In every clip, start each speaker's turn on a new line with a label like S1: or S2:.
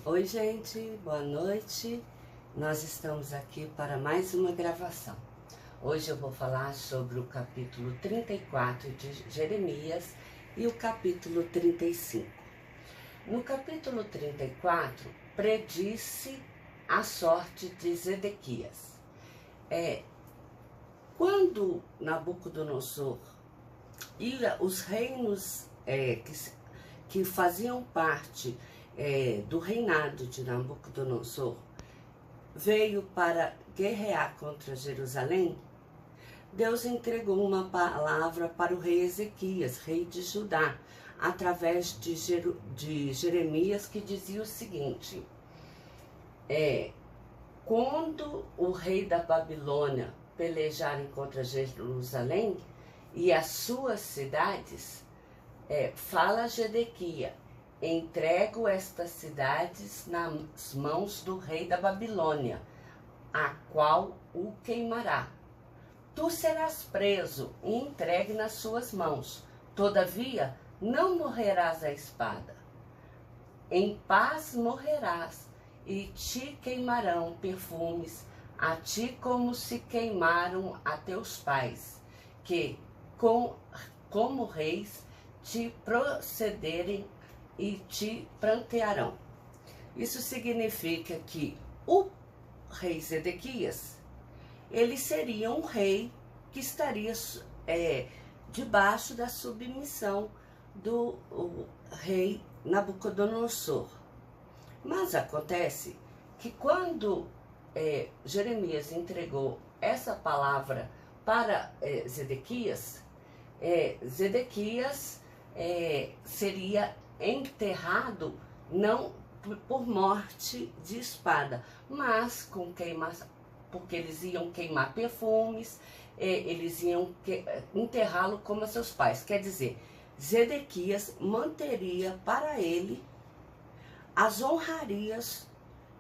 S1: Oi, gente, boa noite. Nós estamos aqui para mais uma gravação. Hoje eu vou falar sobre o capítulo 34 de Jeremias e o capítulo 35. No capítulo 34, predisse a sorte de Zedequias. Quando Nabucodonosor e os reinos que faziam parte do reinado de Nabucodonosor veio para guerrear contra Jerusalém, Deus entregou uma palavra para o rei Ezequias, rei de Judá, através de Jeremias, que dizia o seguinte: quando o rei da Babilônia pelejarem contra Jerusalém e as suas cidades, fala a Zedequias: entrego estas cidades nas mãos do rei da Babilônia, a qual o queimará. Tu serás preso e entregue nas suas mãos. Todavia, não morrerás à espada. Em paz morrerás, e te queimarão perfumes, a ti como se queimaram a teus pais, que, como reis, te procederem e te prantearão. Isso significa que o rei Zedequias, ele seria um rei que estaria debaixo da submissão do rei Nabucodonosor. Mas acontece que quando Jeremias entregou essa palavra para Zedequias, Zedequias seria enterrado não por morte de espada, mas com queimação, porque eles iam queimar perfumes, eles iam enterrá-lo como seus pais. Quer dizer, Zedequias manteria para ele as honrarias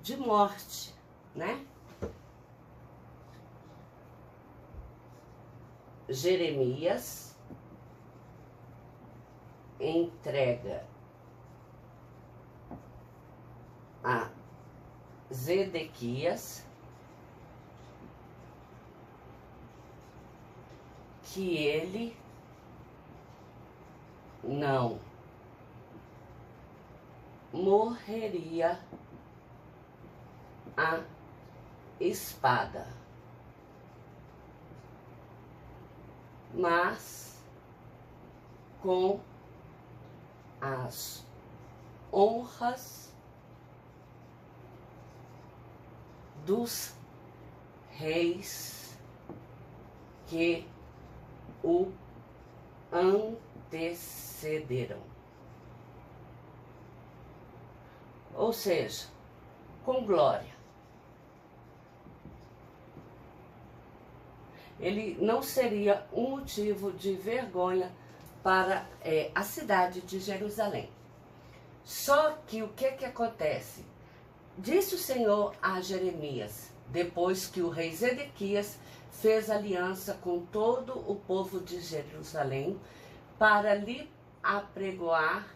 S1: de morte, né? Jeremias entrega a Zedequias que ele não morreria à espada, mas com as honras dos reis que o antecederam. Ou seja, com glória. Ele não seria um motivo de vergonha para a cidade de Jerusalém. Só que o que acontece? Disse o Senhor a Jeremias, depois que o rei Zedequias fez aliança com todo o povo de Jerusalém para lhe apregoar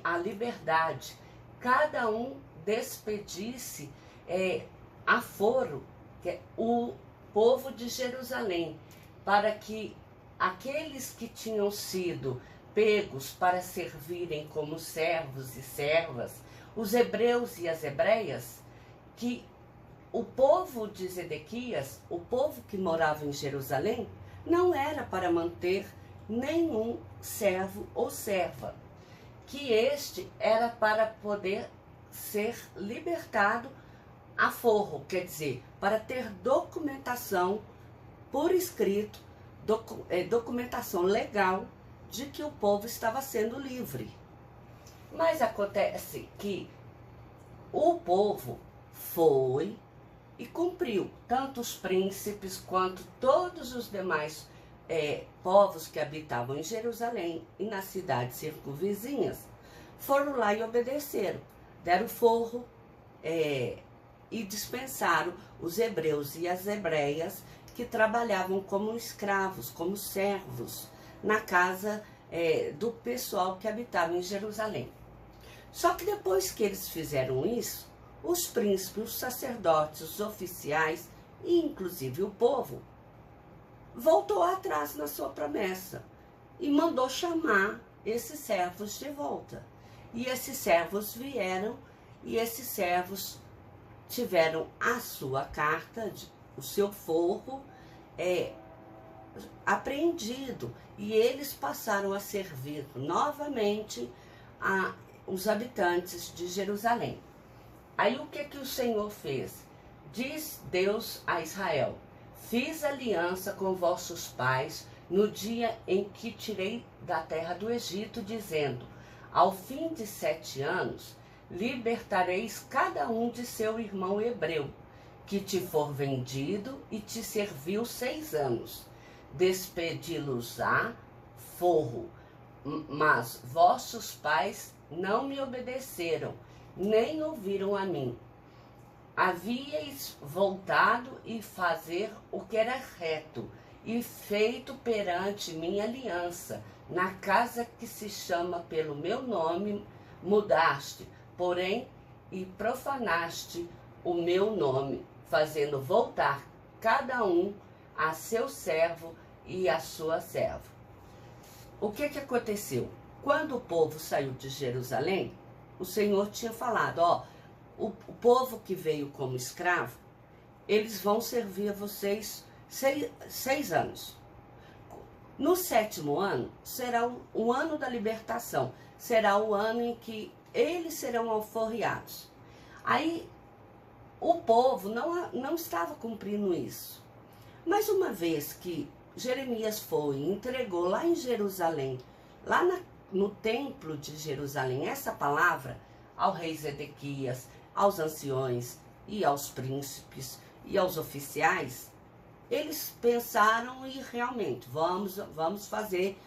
S1: a liberdade, cada um despedisse aforo, o povo de Jerusalém, para que aqueles que tinham sido pegos para servirem como servos e servas, os hebreus e as hebreias, que o povo de Zedequias, o povo que morava em Jerusalém, não era para manter nenhum servo ou serva, que este era para poder ser libertado a forro, quer dizer, para ter documentação por escrito, documentação legal de que o povo estava sendo livre. Mas acontece que o povo foi e cumpriu, tanto os príncipes quanto todos os demais povos que habitavam em Jerusalém e nas cidades circunvizinhas, foram lá e obedeceram, deram forro e dispensaram os hebreus e as hebreias que trabalhavam como escravos, como servos, na casa do pessoal que habitava em Jerusalém. Só que depois que eles fizeram isso, os príncipes, os sacerdotes, os oficiais e inclusive o povo voltou atrás na sua promessa e mandou chamar esses servos de volta. E esses servos vieram e esses servos tiveram a sua carta, o seu forro apreendido, e eles passaram a servir novamente os habitantes de Jerusalém. Aí o que o Senhor fez? Diz Deus a Israel: fiz aliança com vossos pais no dia em que tirei da terra do Egito, dizendo: ao fim de 7 anos, libertareis cada um de seu irmão hebreu, que te for vendido e te serviu 6 anos. Despedi-los-á forro, mas vossos pais não me obedeceram, nem ouviram a mim. Havíeis voltado e fazer o que era reto, e feito perante minha aliança, na casa que se chama pelo meu nome, mudaste, porém, e profanaste o meu nome, fazendo voltar cada um a seu servo e a sua serva. O que aconteceu? Quando o povo saiu de Jerusalém, o Senhor tinha falado: ó, o povo que veio como escravo, eles vão servir a vocês 6 anos. No 7º ano, será o ano da libertação, será o ano em que eles serão alforriados. Aí, o povo não estava cumprindo isso. Mas uma vez que Jeremias foi e entregou lá em Jerusalém, lá no templo de Jerusalém, essa palavra ao rei Zedequias, aos anciões e aos príncipes e aos oficiais, eles pensaram e realmente vamos fazer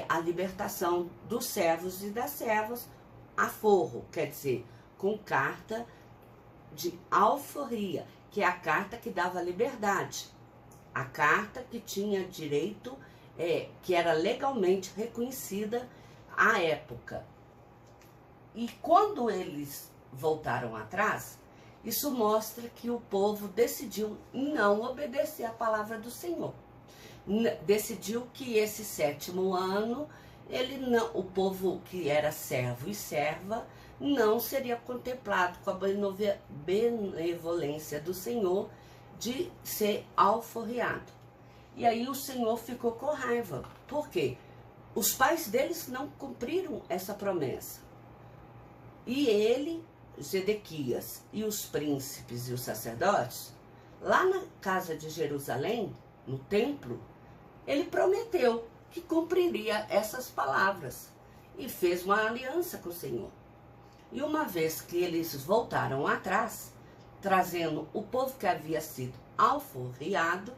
S1: a libertação dos servos e das servas a forro, quer dizer, com carta de alforria, que é a carta que dava liberdade, a carta que tinha direito, que era legalmente reconhecida à época. E quando eles voltaram atrás, isso mostra que o povo decidiu não obedecer a palavra do Senhor. Decidiu que esse 7º ano, o povo que era servo e serva não seria contemplado com a benevolência do Senhor de ser alforriado. E aí o Senhor ficou com raiva. Por quê? Os pais deles não cumpriram essa promessa. E ele, Zedequias, e os príncipes e os sacerdotes, lá na casa de Jerusalém, no templo, ele prometeu que cumpriria essas palavras e fez uma aliança com o Senhor. E uma vez que eles voltaram atrás, trazendo o povo que havia sido alforriado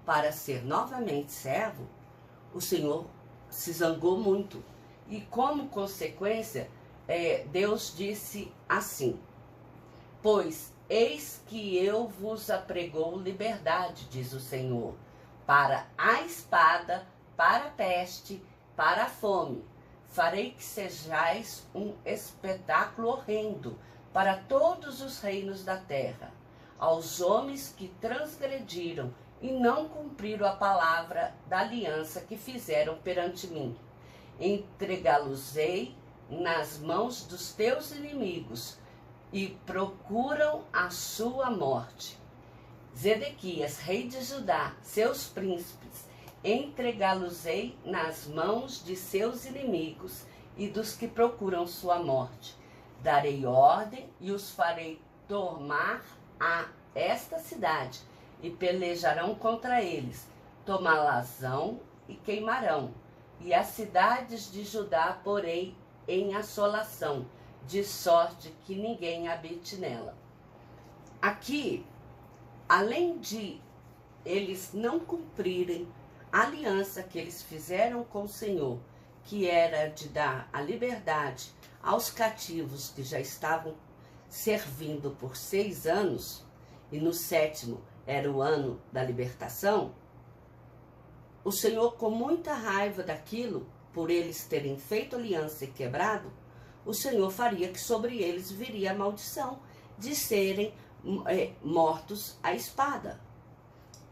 S1: para ser novamente servo, o Senhor se zangou muito. E como consequência, Deus disse assim: pois eis que eu vos apregou liberdade, diz o Senhor, para a espada, para a peste, para a fome. Farei que sejais um espetáculo horrendo para todos os reinos da terra, aos homens que transgrediram e não cumpriram a palavra da aliança que fizeram perante mim. Entregá-los-ei nas mãos dos teus inimigos e procuram a sua morte. Zedequias, rei de Judá, seus príncipes, entregá-los-ei nas mãos de seus inimigos e dos que procuram sua morte. Darei ordem e os farei tomar a esta cidade, e pelejarão contra eles, tomá-las-ão e queimarão, e as cidades de Judá porei em assolação, de sorte que ninguém habite nela. Aqui, além de eles não cumprirem a aliança que eles fizeram com o Senhor, que era de dar a liberdade aos cativos que já estavam servindo por 6 anos, e no 7º era o ano da libertação, o Senhor, com muita raiva daquilo, por eles terem feito aliança e quebrado, o Senhor faria que sobre eles viria a maldição de serem mortos à espada,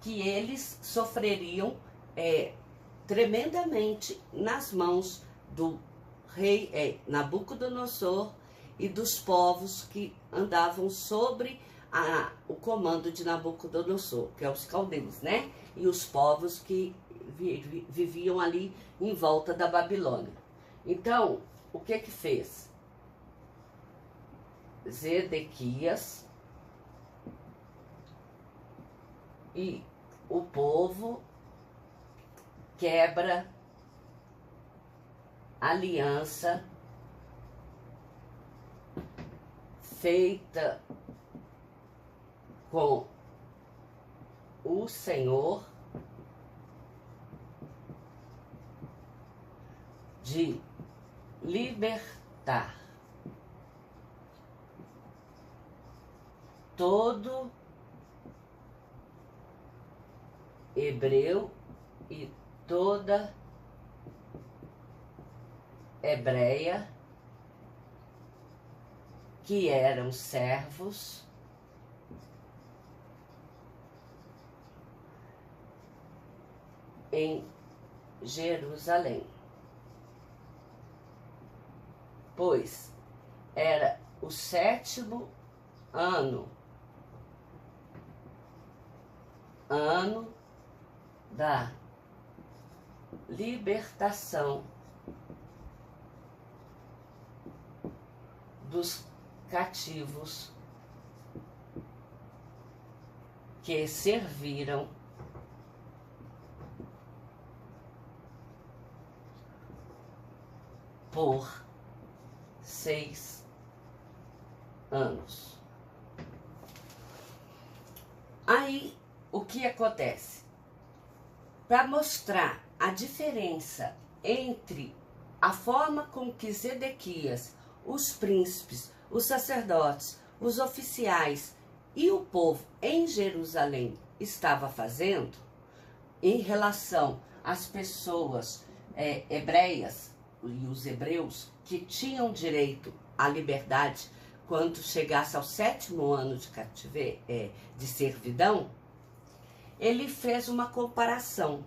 S1: que eles sofreriam tremendamente nas mãos do rei Nabucodonosor e dos povos que andavam sobre o comando de Nabucodonosor, que é os caldeus, né? E os povos que viviam ali em volta da Babilônia. Então, o que que fez? Zedequias e o povo quebra aliança feita com o Senhor de libertar todo hebreu e toda hebreia que eram servos em Jerusalém, pois era o 7º ano da libertação dos cativos que serviram por 6 anos. Aí, o que acontece? Para mostrar a diferença entre a forma com que Zedequias, os príncipes, os sacerdotes, os oficiais e o povo em Jerusalém estava fazendo em relação às pessoas hebreias e os hebreus que tinham direito à liberdade quando chegasse ao 7º ano de cativeiro, de servidão, ele fez uma comparação